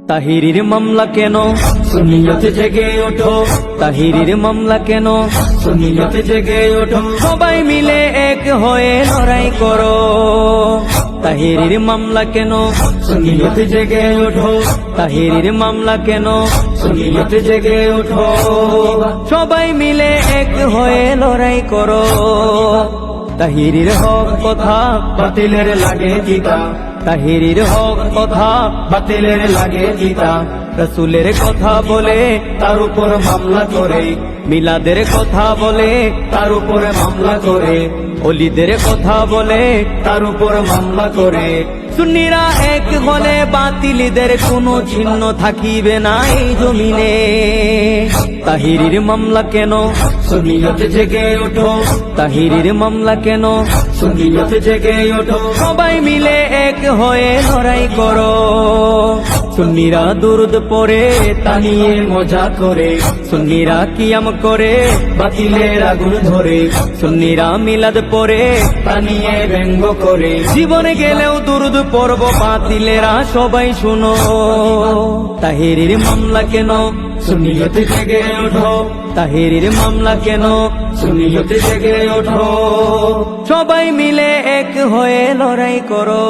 তাহিরির মামলা কেন সুন্নিয়তে জেগে ওঠো, তাহিরির মামলা কেন সুন্নিয়তে জেগে ওঠো, সবাই মিলে এক হয়ে লড়াই করো। তাহিরির মামলা কেন সুন্নিয়তে জেগে ওঠো, তাহিরির মামলা কেন সুন্নিয়তে জেগে ওঠো, সবাই মিলে এক হয়ে লড়াই করো। তাহিরির হক কথা বাতিলের লাগে তিতা, তাহিরির হক কথা বাতিলের লাগে তিতা, রাসূলের কথা বলে তার উপর মামলা করে, মিলাদের কথা বলে তার উপর মামলা করে, ওলিদের কথা বলে তার উপর মামলা করে। সুন্নিরা এক হলে বাতিলদের কোনো চিহ্ন থাকিবে না এই জমিনে। তাহিরির মামলা কেন সুন্নিয়তে জেগে ওঠো, তাহিরির মামলা কেন সুন্নিয়তে জেগে ওঠো, সবাই মিলে এক হয়ে লড়াই করো। সুন্নিরা দুরুদ পড়ে তা নিয়ে মজা করে, সুন্নিরা কিয়াম করে বাতিলের আগুন ধরে, সুন্নিরা মিলাদ পড়ে তা নিয়ে ব্যঙ্গ করে, জীবনে গেলেও দুরুদ পড়ব বাতিলেরা সবাই শুনো। তাহিরির মামলা কেন সুন্নিয়তে জেগে ওঠো, তাহিরির মামলা কেন সুন্নিয়তে জেগে ওঠো, সবাই মিলে এক হয়ে লড়াই করো।